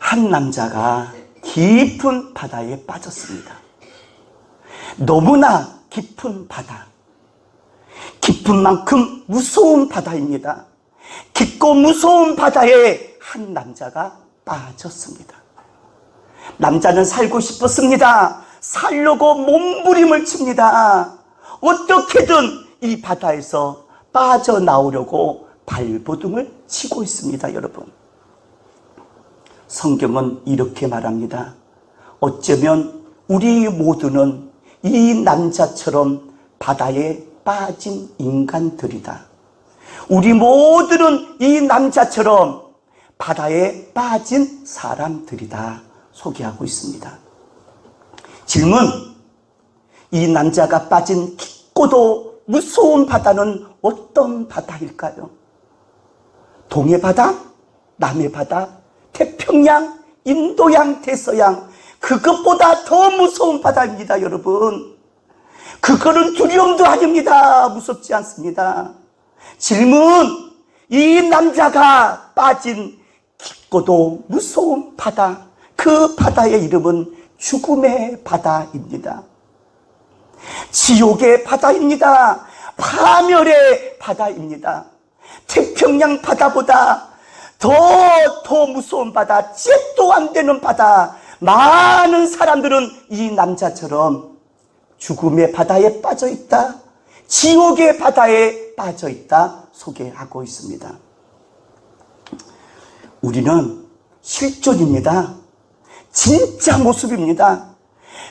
한 남자가 깊은 바다에 빠졌습니다. 너무나 깊은 바다. 깊은 만큼 무서운 바다입니다. 깊고 무서운 바다에 한 남자가 빠졌습니다. 남자는 살고 싶었습니다. 살려고 몸부림을 칩니다. 어떻게든 이 바다에서 빠져나오려고 발버둥을 치고 있습니다. 여러분, 성경은 이렇게 말합니다. 어쩌면 우리 모두는 이 남자처럼 바다에 빠진 인간들이다. 우리 모두는 이 남자처럼 바다에 빠진 사람들이다 소개하고 있습니다. 질문, 이 남자가 빠진 깊고도 무서운 바다는 어떤 바다일까요? 동해 바다, 남해 바다, 태평양, 인도양, 대서양, 그것보다 더 무서운 바다입니다. 여러분, 그거는 두려움도 아닙니다. 무섭지 않습니다. 질문, 이 남자가 빠진 깊고도 무서운 바다, 그 바다의 이름은 죽음의 바다입니다. 지옥의 바다입니다. 파멸의 바다입니다. 태평양 바다보다 더 무서운 바다, 잽도 안 되는 바다. 많은 사람들은 이 남자처럼 죽음의 바다에 빠져있다, 지옥의 바다에 빠져있다 소개하고 있습니다. 우리는 실존입니다. 진짜 모습입니다.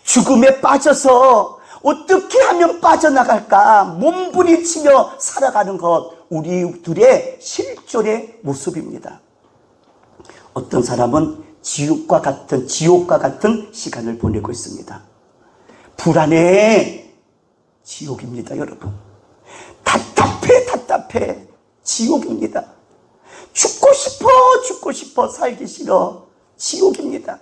죽음에 빠져서 어떻게 하면 빠져나갈까 몸부림치며 살아가는 것, 우리들의 실존의 모습입니다. 어떤 사람은 지옥과 같은 시간을 보내고 있습니다. 불안해. 지옥입니다. 여러분, 답답해. 지옥입니다. 죽고 싶어 살기 싫어. 지옥입니다.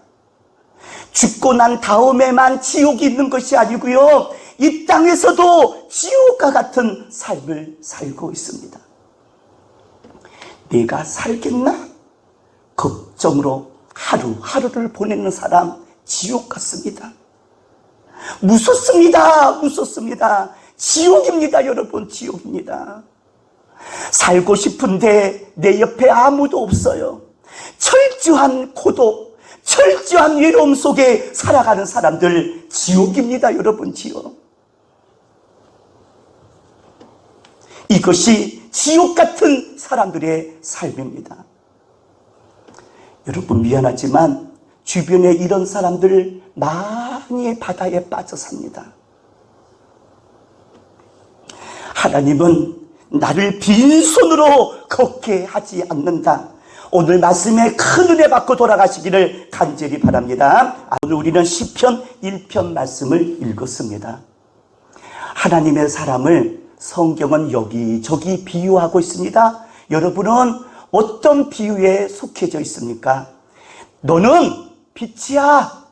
죽고 난 다음에만 지옥이 있는 것이 아니고요, 이 땅에서도 지옥과 같은 삶을 살고 있습니다. 내가 살겠나? 걱정으로 하루하루를 보내는 사람, 지옥 같습니다. 무섭습니다. 지옥입니다. 여러분, 지옥입니다. 살고 싶은데 내 옆에 아무도 없어요. 철저한 고독, 철저한 외로움 속에 살아가는 사람들, 지옥입니다. 여러분, 지옥. 이것이 지옥 같은 사람들의 삶입니다. 여러분, 미안하지만 주변에 이런 사람들 많이 바다에 빠져 삽니다. 하나님은 나를 빈손으로 걷게 하지 않는다. 오늘 말씀에 큰 은혜 받고 돌아가시기를 간절히 바랍니다. 오늘 우리는 시편 1편 말씀을 읽었습니다. 하나님의 사람을 성경은 여기저기 비유하고 있습니다. 여러분은 어떤 비유에 속해져 있습니까? 너는 빛이야.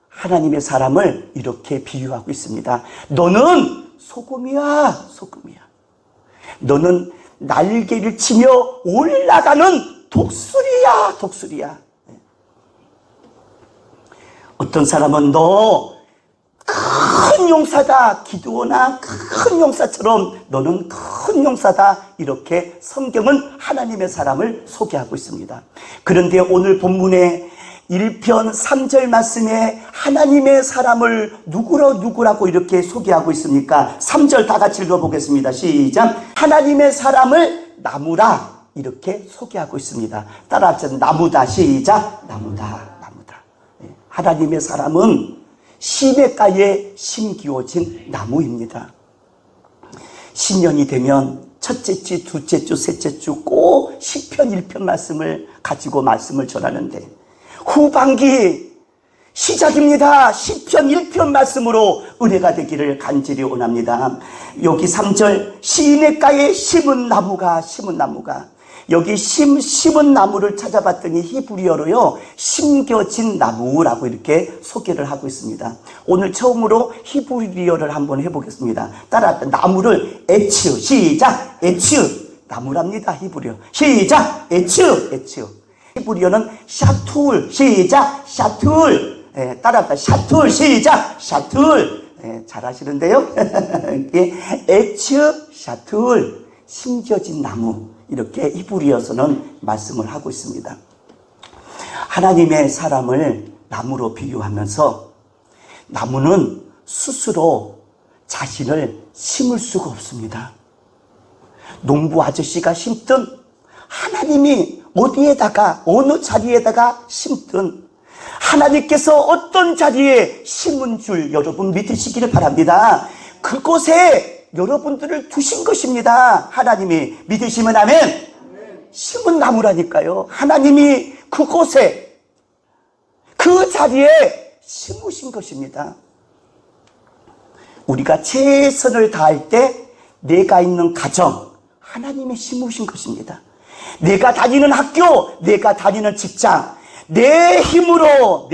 하나님의 사람을 이렇게 비유하고 있습니다. 너는 소금이야. 너는 날개를 치며 올라가는 독수리야. 어떤 사람은 너 큰 용사다, 기드온아, 큰 용사처럼 너는 큰 용사다, 이렇게 성경은 하나님의 사람을 소개하고 있습니다. 그런데 오늘 본문의 1편 3절 말씀에 하나님의 사람을 누구라고 이렇게 소개하고 있습니까? 3절 다 같이 읽어보겠습니다. 시작. 하나님의 사람을 나무라, 이렇게 소개하고 있습니다. 따라하자. 나무다. 시작. 나무다. 하나님의 사람은 시냇가에 심기워진 나무입니다. 신년이 되면 첫째 주, 둘째 주, 셋째 주 꼭 시편 1편 말씀을 가지고 말씀을 전하는데, 후반기 시작입니다. 시편 1편 말씀으로 은혜가 되기를 간절히 원합니다. 여기 3절, 시냇가에 심은 나무가 여기 심은 나무를 찾아봤더니 히브리어로요, 심겨진 나무라고 이렇게 소개를 하고 있습니다. 오늘 처음으로 히브리어를 한번 해보겠습니다. 따라 나무를 에츠, 시작, 에츠, 나무랍니다. 히브리어. 시작, 에츠. 히브리어는 샤툴. 시작. 샤툴. 따라합니다. 샤툴. 시작. 샤툴. 잘하시는데요. 에츠 샤툴. 심겨진 나무. 이렇게 히브리어서는 말씀을 하고 있습니다. 하나님의 사람을 나무로 비유하면서 나무는 스스로 자신을 심을 수가 없습니다. 농부 아저씨가 심든 하나님이 어디에다가 어느 자리에다가 심든 하나님께서 어떤 자리에 심은 줄 여러분 믿으시기를 바랍니다. 그곳에 여러분들을 두신 것입니다. 하나님이 믿으시면 아멘. 심은 나무라니까요. 하나님이 그곳에 그 자리에 심으신 것입니다. 우리가 최선을 다할 때 내가 있는 가정 하나님이 심으신 것입니다. 내가 다니는 학교, 내가 다니는 직장, 내 힘으로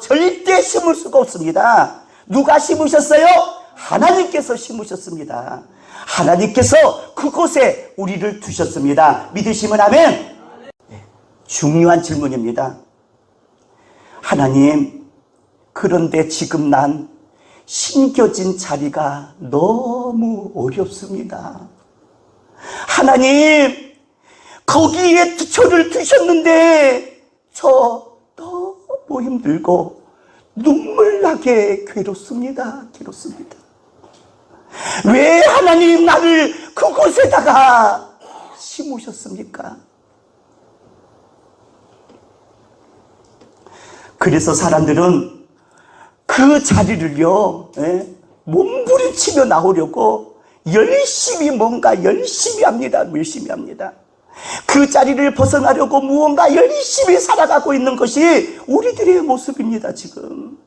절대 심을 수가 없습니다. 누가 심으셨어요? 하나님께서 심으셨습니다. 하나님께서 그곳에 우리를 두셨습니다. 믿으시면 아멘. 중요한 질문입니다. 하나님, 그런데 지금 난 심겨진 자리가 너무 어렵습니다. 하나님, 거기에 저를 두셨는데 저 너무 힘들고 눈물나게 괴롭습니다. 왜 하나님 나를 그곳에다가 심으셨습니까? 그래서 사람들은 그 자리를요, 몸부림치며 나오려고 열심히 합니다. 그 자리를 벗어나려고 무언가 열심히 살아가고 있는 것이 우리들의 모습입니다. 지금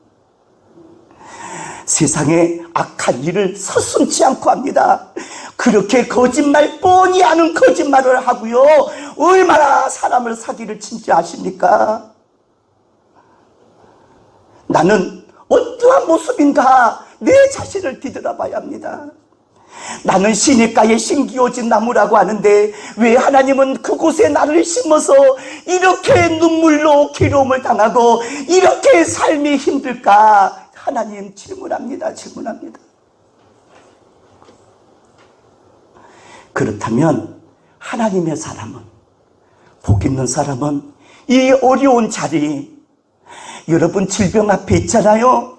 세상에 악한 일을 서슴지 않고 합니다. 그렇게 거짓말 뻔히 하는 거짓말을 하고요, 얼마나 사람을 사기를 진짜 아십니까? 나는 어떠한 모습인가 내 자신을 뒤돌아봐야 합니다. 나는 시냇가에 심기어진 나무라고 하는데 왜 하나님은 그곳에 나를 심어서 이렇게 눈물로 괴로움을 당하고 이렇게 삶이 힘들까? 하나님 질문합니다. 그렇다면 하나님의 사람은, 복 있는 사람은 이 어려운 자리, 여러분 질병 앞에 있잖아요.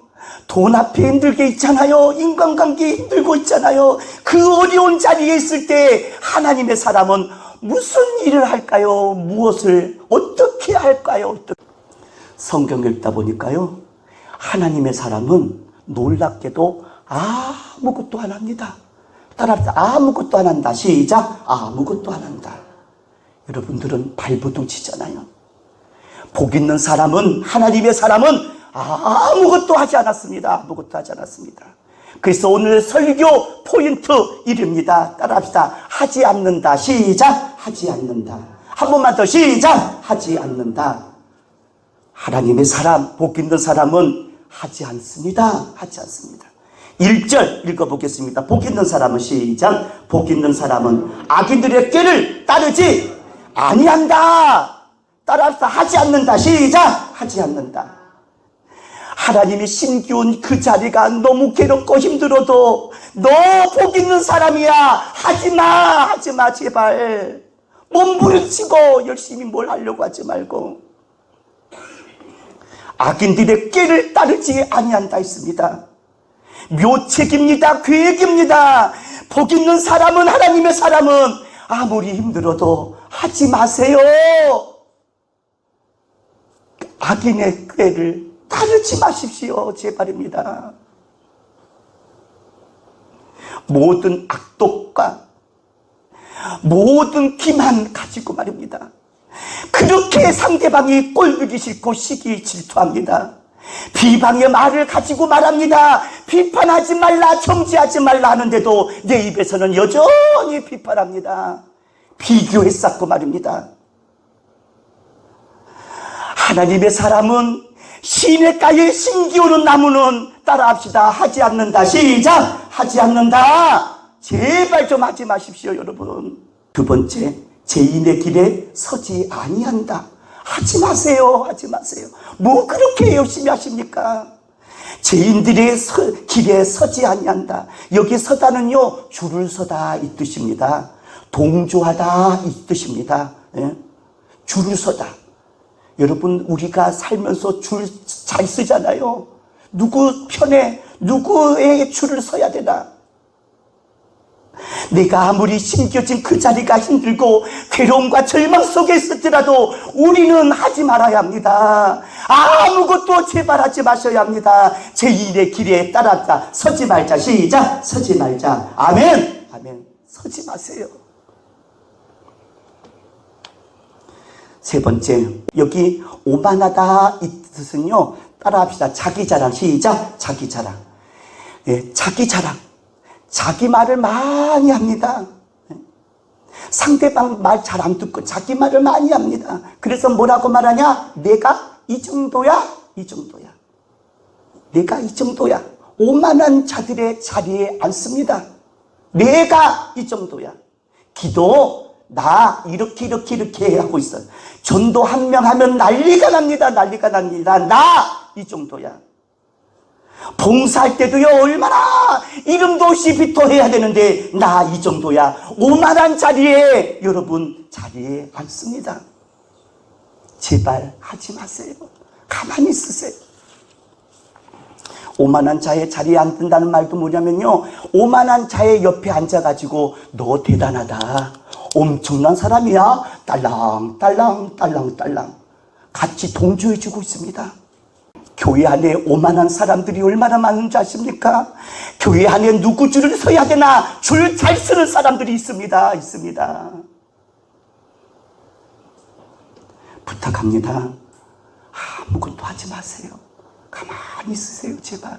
돈 앞에 힘들게 있잖아요. 인간관계에 힘들고 있잖아요. 그 어려운 자리에 있을 때 하나님의 사람은 무슨 일을 할까요? 무엇을 어떻게 할까요? 성경 읽다 보니까요, 하나님의 사람은 놀랍게도 아무것도 안 합니다. 따라합시다. 아무것도 안 한다. 시작. 아무것도 안 한다. 여러분들은 발버둥 치잖아요. 복 있는 사람은, 하나님의 사람은 아무것도 하지 않았습니다. 그래서 오늘 설교 포인트 이릅니다. 따라합시다. 하지 않는다. 시작. 하지 않는다. 한 번만 더. 시작. 하지 않는다. 하나님의 사람, 복 있는 사람은 하지 않습니다. 1절 읽어보겠습니다. 복 있는 사람은 시작. 복 있는 사람은 악인들의 꾀를 따르지 아니한다. 따라합시다. 하지 않는다. 시작. 하지 않는다. 하나님이 심기운 그 자리가 너무 괴롭고 힘들어도 너 복 있는 사람이야. 하지마 제발. 몸부림치고 열심히 뭘 하려고 하지 말고 악인들의 꾀를 따르지 아니한다 했습니다. 묘책입니다. 계획입니다. 복 있는 사람은, 하나님의 사람은 아무리 힘들어도 하지 마세요. 악인의 꾀를 따르지 마십시오. 제발입니다. 모든 악독과 모든 기만 가지고 말입니다. 그렇게 상대방이 꼴보기 싫고 시기 질투합니다. 비방의 말을 가지고 말합니다. 비판하지 말라, 정죄하지 말라 하는데도 내 입에서는 여전히 비판합니다. 비교에 쌓고 말입니다. 하나님의 사람은 시냇가에 심기오는 나무는 따라합시다. 하지 않는다. 시작. 하지 않는다. 제발 좀 하지 마십시오, 여러분. 두 번째, 죄인의 길에 서지 아니한다. 하지 마세요. 하지 마세요. 뭐 그렇게 열심히 하십니까? 죄인들의 길에 서지 아니한다. 여기 서다는요, 줄을 서다 이 뜻입니다. 동조하다 이 뜻입니다. 예? 줄을 서다. 여러분, 우리가 살면서 줄 잘 쓰잖아요. 누구 편에, 누구의 줄을 서야 되나? 내가 아무리 심겨진 그 자리가 힘들고 괴로움과 절망 속에 있을지라도 우리는 하지 말아야 합니다. 아무것도 제발 하지 마셔야 합니다. 죄인의 길에 따랐다. 서지 말자. 시작. 서지 말자. 아멘. 아멘. 서지 마세요. 세 번째, 여기 오만하다 이 뜻은요, 따라합시다. 자기 자랑. 시작. 자기 자랑. 예, 자기 자랑. 자기 말을 많이 합니다. 상대방 말 잘 안 듣고 자기 말을 많이 합니다. 그래서 뭐라고 말하냐? 내가 이 정도야? 이 정도야. 내가 이 정도야. 오만한 자들의 자리에 앉습니다. 내가 이 정도야. 기도 나 이렇게 하고 있어요. 전도 한 명 하면 난리가 납니다. 난리가 납니다. 나 이 정도야. 봉사할 때도요, 얼마나 이름도 없이 비토해야 되는데 나 이 정도야. 오만한 자리에 여러분 자리에 앉습니다. 제발 하지 마세요. 가만히 있으세요. 오만한 자의 자리에 앉는다는 말도 뭐냐면요, 오만한 자의 옆에 앉아가지고 너 대단하다, 엄청난 사람이야, 딸랑딸랑 같이 동조해주고 있습니다. 교회 안에 오만한 사람들이 얼마나 많은지 아십니까? 교회 안에 누구 줄을 서야 되나 줄 잘 서는 사람들이 있습니다. 부탁합니다. 아무것도 하지 마세요. 가만히 있으세요. 제발.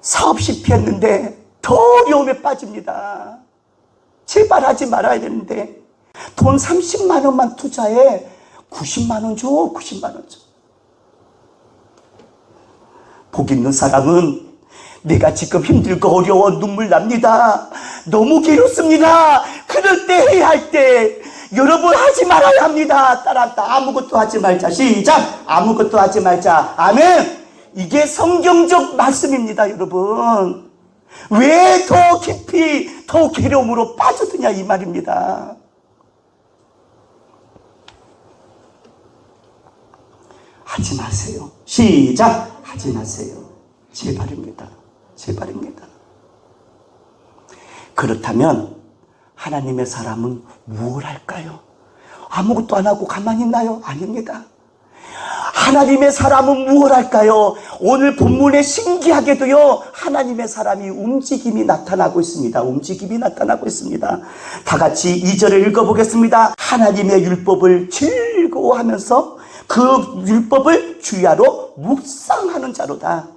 사업 실패했는데 더 어려움에 빠집니다. 제발 하지 말아야 되는데 돈 30만 원만 투자해. 90만 원 줘. 90만 원 줘. 복 있는 사람은 내가 지금 힘들고 어려워 눈물 납니다. 너무 괴롭습니다. 그럴 때 해야 할 때 여러분 하지 말아야 합니다. 따라합니다. 아무것도 하지 말자. 시작. 아무것도 하지 말자. 아멘. 이게 성경적 말씀입니다. 여러분. 왜 더 깊이 더 괴로움으로 빠져드냐 이 말입니다. 하지 마세요. 시작. 하지 마세요. 제발입니다. 제발입니다. 그렇다면 하나님의 사람은 무엇을 할까요? 아무것도 안 하고 가만히 있나요? 아닙니다. 하나님의 사람은 무엇을 할까요? 오늘 본문에 신기하게도요, 하나님의 사람이 움직임이 나타나고 있습니다. 움직임이 나타나고 있습니다. 다 같이 2절을 읽어보겠습니다. 하나님의 율법을 즐거워하면서 그 율법을 주야로 묵상하는 자로다.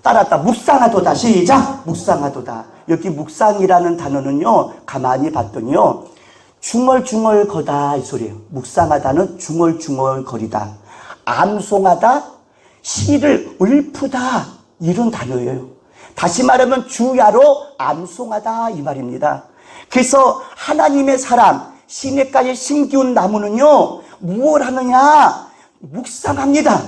따랐다. 묵상하도다. 시작. 묵상하도다. 여기 묵상이라는 단어는요, 가만히 봤더니요, 중얼중얼 거다 이 소리예요. 묵상하다는 중얼중얼 거리다. 암송하다, 시를 읊으다 이런 단어예요. 다시 말하면 주야로 암송하다 이 말입니다. 그래서 하나님의 사람, 시냇가의 심기운 나무는요, 무엇을 하느냐? 묵상합니다.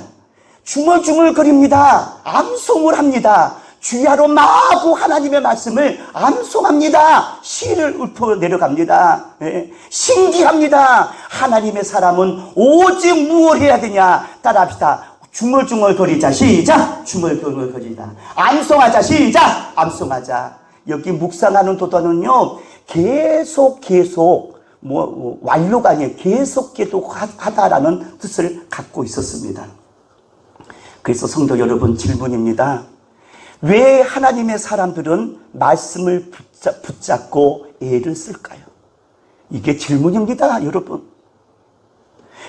중얼중얼거립니다. 암송을 합니다. 주야로 마구 하나님의 말씀을 암송합니다. 시를 읊어 내려갑니다. 예. 신기합니다. 하나님의 사람은 오직 무엇을 해야 되냐? 따라합시다. 중얼중얼거리자. 시작. 중얼중얼거리자. 암송하자. 시작. 암송하자. 여기 묵상하는 도단은요, 계속 완료가 아니에요. 계속 하다라는 뜻을 갖고 있었습니다. 그래서 성도 여러분, 질문입니다. 왜 하나님의 사람들은 말씀을 붙잡고 애를 쓸까요? 이게 질문입니다, 여러분.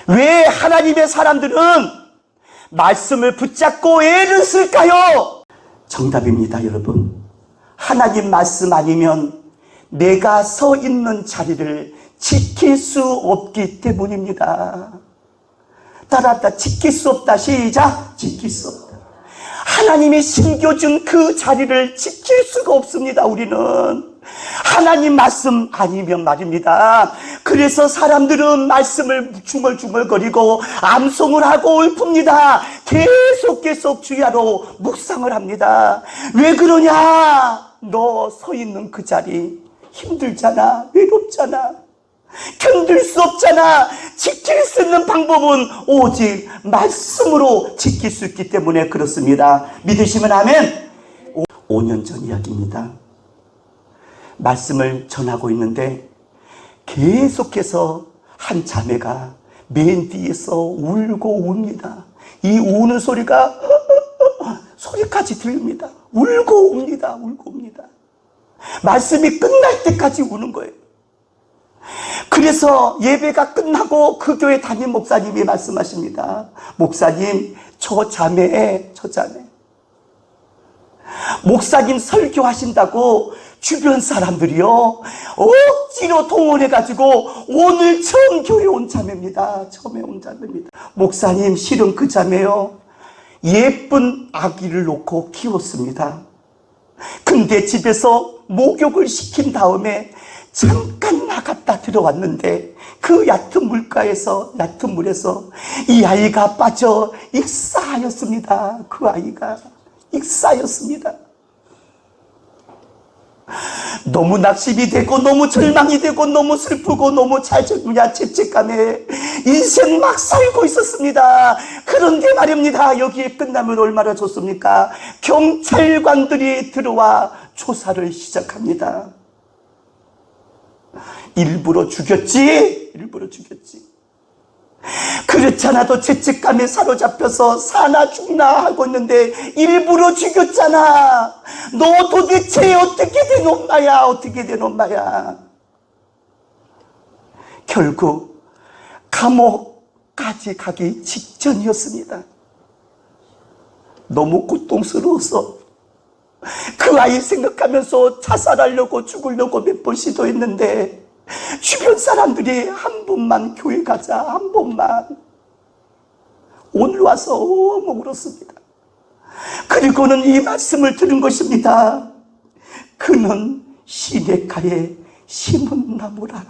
왜 하나님의 사람들은 말씀을 붙잡고 애를 쓸까요? 정답입니다, 여러분. 하나님 말씀 아니면 내가 서 있는 자리를 지킬 수 없기 때문입니다. 따라합니다. 지킬 수 없다. 시작. 지킬 수 없다. 하나님이 심겨준 그 자리를 지킬 수가 없습니다. 우리는 하나님 말씀 아니면 말입니다. 그래서 사람들은 말씀을 중얼중얼거리고 암송을 하고 읊습니다. 계속 주야로 묵상을 합니다. 왜 그러냐? 너 서 있는 그 자리 힘들잖아, 외롭잖아, 견딜 수 없잖아. 지킬 수 있는 방법은 오직 말씀으로 지킬 수 있기 때문에 그렇습니다. 믿으시면 아멘. 5년 전 이야기입니다. 말씀을 전하고 있는데 계속해서 한 자매가 맨 뒤에서 울고 웁니다. 이 우는 소리가 소리까지 들립니다. 울고 웁니다. 말씀이 끝날 때까지 우는 거예요. 그래서 예배가 끝나고 그 교회 담임 목사님이 말씀하십니다. 목사님, 저 자매 목사님 설교하신다고 주변 사람들이요 억지로 동원해가지고 오늘 처음 교회 온 자매입니다. 목사님, 실은 그 자매요 예쁜 아기를 놓고 키웠습니다. 근데 집에서 목욕을 시킨 다음에 잠깐 나갔다 들어왔는데 그 얕은 물에서 이 아이가 빠져 익사하였습니다. 그 아이가 익사하였습니다. 너무 낙심이 되고 너무 절망이 되고 너무 슬프고 너무 죄책감에 인생 막 살고 있었습니다. 그런데 말입니다. 여기에 끝나면 얼마나 좋습니까? 경찰관들이 들어와 조사를 시작합니다. 일부러 죽였지. 그렇지 않아도 죄책감에 사로잡혀서 사나 죽나 하고 있는데 일부러 죽였잖아. 너 도대체 어떻게 된 엄마야. 결국 감옥까지 가기 직전이었습니다. 너무 고통스러워서 그 아이 생각하면서 자살하려고 죽으려고 몇 번 시도했는데 주변 사람들이 한 번만 교회 가자, 한 번만. 오늘 와서 너무 울었습니다. 그리고는 이 말씀을 들은 것입니다. 그는 시냇가에 심은 나무라.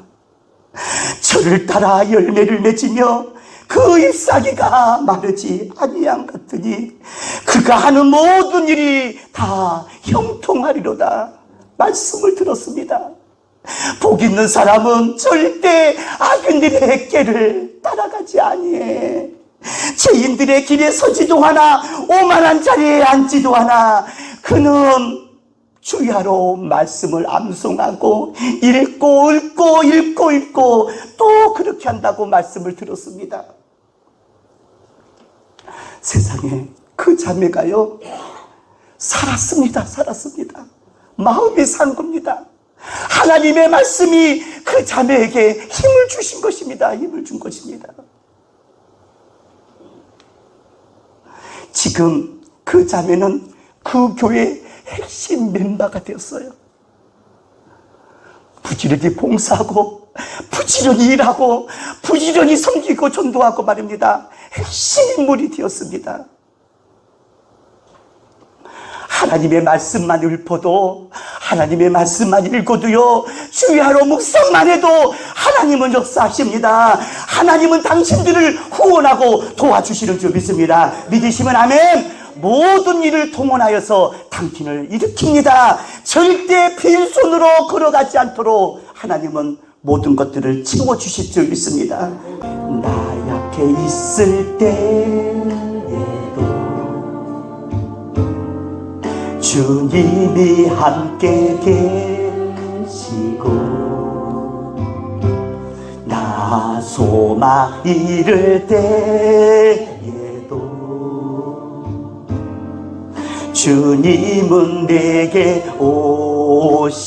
저를 따라 열매를 맺으며 그 잎사귀가 마르지 아니함 같으니 그가 하는 모든 일이 다 형통하리로다. 말씀을 들었습니다. 복 있는 사람은 절대 악인들의 꾀를 따라가지 아니해. 죄인들의 길에 서지도 하나 오만한 자리에 앉지도 하나. 그는 주야로 말씀을 암송하고 읽고 또 그렇게 한다고 말씀을 들었습니다. 세상에 그 자매가요 살았습니다. 마음이 산 겁니다. 하나님의 말씀이 그 자매에게 힘을 주신 것입니다. 지금 그 자매는 그 교회의 핵심 멤버가 되었어요. 부지런히 봉사하고 부지런히 일하고 부지런히 섬기고 전도하고 말입니다. 핵심 인물이 되었습니다. 하나님의 말씀만 읊어도, 하나님의 말씀만 읽어도요, 주야로 묵상만 해도 하나님은 역사하십니다. 하나님은 당신들을 후원하고 도와주시는 줄 믿습니다. 믿으시면 아멘. 모든 일을 통원하여서 당신을 일으킵니다. 절대 빈손으로 걸어가지 않도록 하나님은 모든 것들을 채워주실 줄 믿습니다. 나약해 있을 때에도 주님이 함께 계시고 나 소망 잃을 때에도 주님은 내게 오시네.